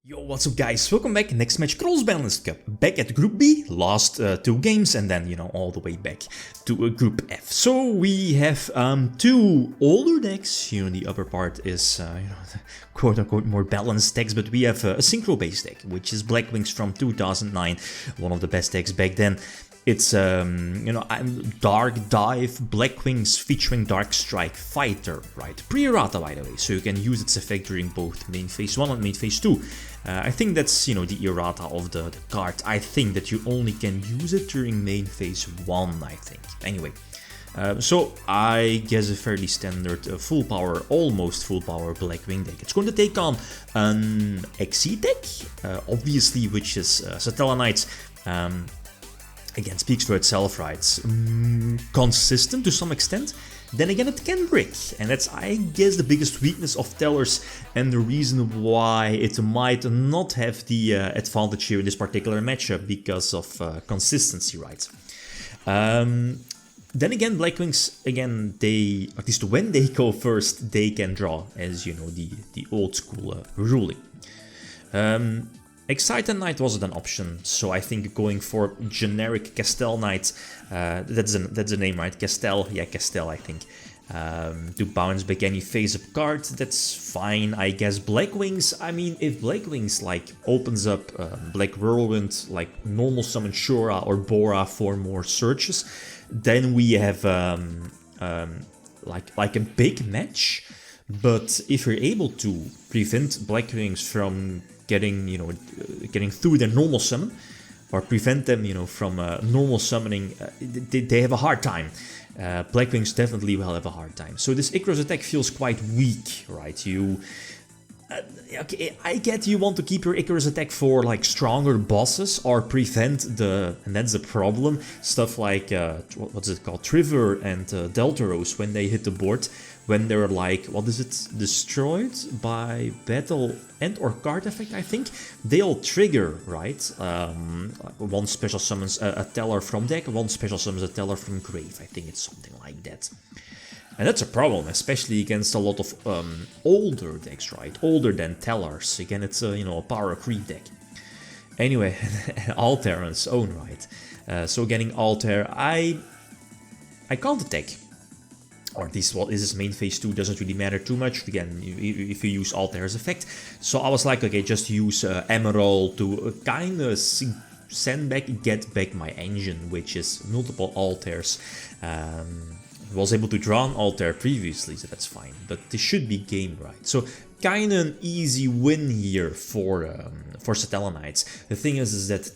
Yo, what's up guys, welcome back, next match Cross-Banlist Cup, back at Group B, last 2 games and then, all the way back to Group F. So we have 2 older decks, here in the upper part is, the quote-unquote more balanced decks, but we have a synchro-based deck, which is Blackwings from 2009, one of the best decks back then. It's, Dark Dive Blackwings featuring Dark Strike Fighter, right? Pre-errata, by the way, so you can use its effect during both main phase 1 and main phase 2. I think that's, the errata of the card. I think that you only can use it during main phase 1, I think. Anyway, so I guess a fairly standard full power, almost full power Blackwing deck. It's going to take on an XE deck, obviously, which is Satellarknights. Again, speaks for itself, right? Consistent to some extent. Then again, it can break, and that's, I guess, the biggest weakness of Tellers and the reason why it might not have the advantage here in this particular matchup because of consistency, right? Then again, Blackwings, again, they, at least when they go first, they can draw, as you know, the old school ruling. Satellarknight wasn't an option, so I think going for generic Satellarknight, that's the name, right? Castel, yeah, Castel, I think. To bounce back any face-up card, that's fine, I guess. Blackwings, I mean, if Blackwings, like, opens up Black Whirlwind, like, normal summon Shura or Bora for more searches, then we have, like a big match. But if you're able to prevent Blackwings from getting through their normal summon, or prevent them, from normal summoning, they have a hard time. Blackwings definitely will have a hard time. So this Icarus attack feels quite weak, right? Okay, I get you want to keep your Icarus attack for like stronger bosses or prevent and that's the problem, stuff like, what's it called, Trevor and Deltaros when they hit the board, when they're like, what is it, destroyed by battle and or card effect, I think, they'll trigger, right? One special summons a teller from deck, one special summons a teller from grave, I think it's something like that. And that's a problem, especially against a lot of older decks, right? Older than Tellers. Again, it's a power creep deck. Anyway, Altair on its own right. So getting Altair, I can't attack. Or at least what is this main phase 2 doesn't really matter too much. Again, if you use Altair's effect. So I was like, okay, just use Emerald to kind of get back my engine, which is multiple Altairs. Was able to draw an Altair previously, so that's fine, but this should be game right. So kind of an easy win here for Satellarknights. The thing is that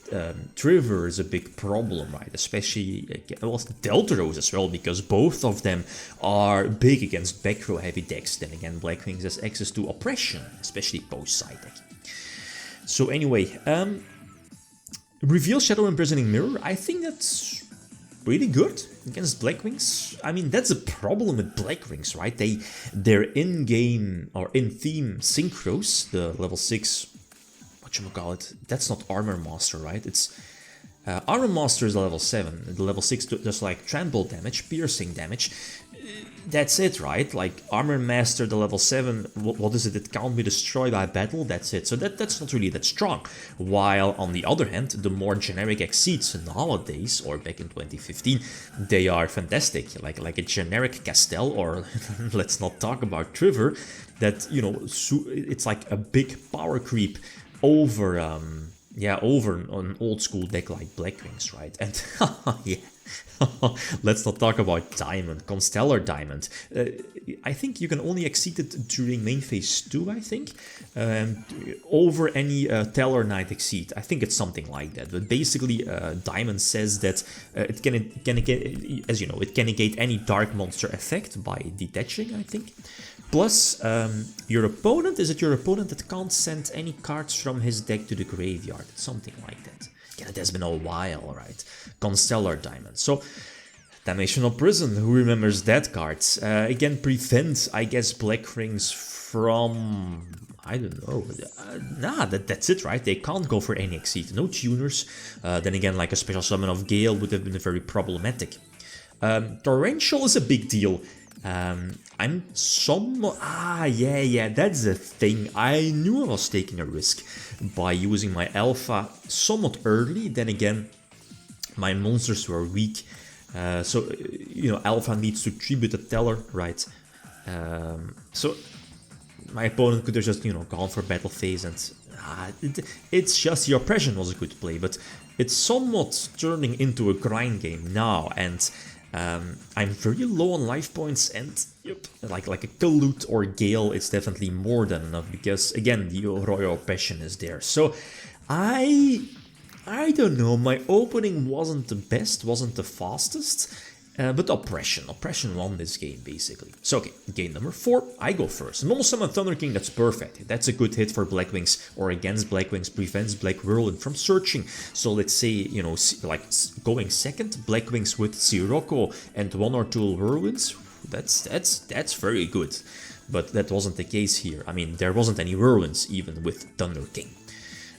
Trevor is a big problem, right? Especially, well, Deltaros as well, because both of them are big against back row heavy decks. Then again, Blackwings has access to Oppression, especially post-side deck. So anyway, reveal Shadow Imprisoning Mirror, I think that's pretty good against Blackwings. I mean, that's a problem with Blackwings, right? They're in-game or in-theme synchros, the level 6, whatchamacallit, that's not Armor Master, right? It's Armor Master is level 7, the level 6 does like trample damage, piercing damage. That's it, right? Like Armor Master, the level 7, what is it? It can't be destroyed by battle, that's it. So that's not really that strong. While on the other hand, the more generic exceeds nowadays, or back in 2015, they are fantastic. Like a generic Castel, or let's not talk about Trevor, that, it's like a big power creep over over an old school deck like Blackwings, right? And yeah. Let's not talk about Diamond, Constellar Diamond. I think you can only exceed it during main phase 2, I think, over any Tellarknight exceed. I think it's something like that. But basically, Diamond says that it can negate, as you know, it can negate any dark monster effect by detaching, I think. Plus, your opponent, is it your opponent that can't send any cards from his deck to the graveyard? Something like that. Yeah, it has been a while, right? Constellar Diamond. So, Dimensional Prison, who remembers that card? Again, prevent, I guess, Blackwings from, I don't know, that's it, right? They can't go for any exceed, no tuners. Then again, like a special summon of Gale would have been very problematic. Torrential is a big deal. I'm somewhat... yeah, that's the thing. I knew I was taking a risk by using my alpha somewhat early. Then again, my monsters were weak. So, you know, alpha needs to tribute a teller, right? So my opponent could have just, you know, gone for battle phase, and it's just the oppression was a good play, but it's somewhat turning into a grind game now, and I'm very low on life points, and yep, like a Kalut or Gale, it's definitely more than enough, because again, the royal oppression is there. So I don't know, my opening wasn't the best, wasn't the fastest, but oppression won this game basically. So okay, game number 4, I go first. Normal Summon Thunder King, that's perfect. That's a good hit for Blackwings, or against Blackwings, prevents Black Whirlwind from searching. So let's say, you know, like going second, Blackwings with Sirocco and 1 or 2 Whirlwinds, that's very good. But that wasn't the case here. I mean, there wasn't any Whirlwinds even with Thunder King.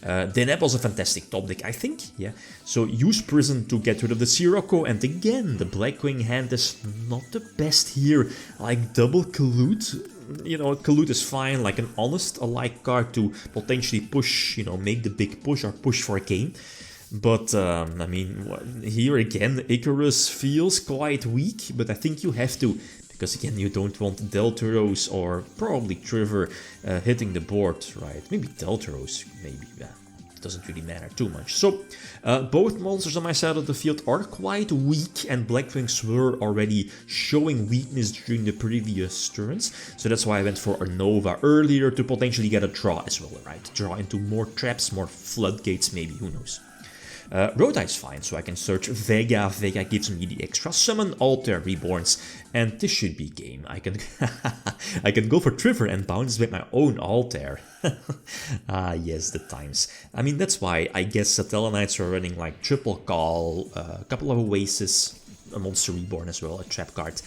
Deneb was a fantastic top deck, I think, yeah. So use Prison to get rid of the Sirocco, and again, the Blackwing hand is not the best here. Like double Kalut, you know, Kalut is fine, like an honest alike card to potentially push, you know, make the big push or push for a game. But, I mean, here again, Icarus feels quite weak, but I think you have to, because again, you don't want Deltaros or probably Trevor hitting the board, right? Maybe Deltaros, maybe, yeah, it doesn't really matter too much. So, both monsters on my side of the field are quite weak, and Blackwings were already showing weakness during the previous turns, so that's why I went for a Nova earlier to potentially get a draw as well, right? Draw into more traps, more floodgates maybe, who knows. Rota is fine, so I can search Vega. Vega gives me the extra summon, Alter, Reborns, and this should be game. I can I can go for Trevor and bounce with my own Alter. Yes, the times. I mean, that's why I guess Satellarknights are running like triple call, a couple of Oasis, a Monster Reborn as well, a trap card.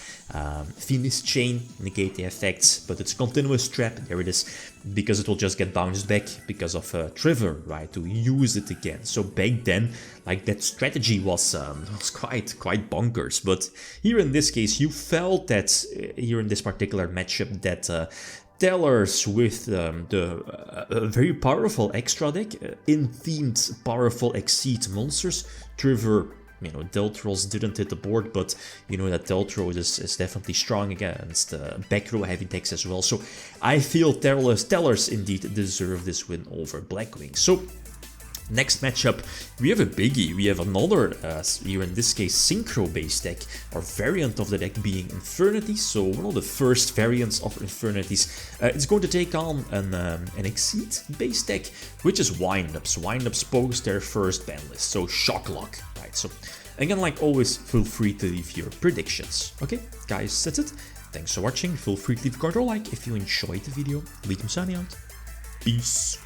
Phoenix Chain, negate the effects, but it's continuous trap, there it is, because it will just get bounced back because of Trevor, right, to use it again. So back then, like, that strategy was quite bonkers, but here in this case, you felt that, here in this particular matchup, that Tellers with the very powerful extra deck, in-themed powerful Exceed monsters, Trevor, you know, Deltros didn't hit the board, but you know that Deltros is definitely strong against back row heavy decks as well. So I feel Tellers indeed deserve this win over Blackwings. So next matchup, we have a biggie. We have another, here in this case, Synchro-based deck, or variant of the deck being Infernity, so one of the first variants of Infernities. It's going to take on an Exceed-based deck, which is Windups. Windups post their first ban list, so Shock Lock, right? So again, like always, feel free to leave your predictions. Okay, guys, that's it. Thanks for watching. Feel free to leave a comment or like if you enjoyed the video. Leave them signing out. Peace.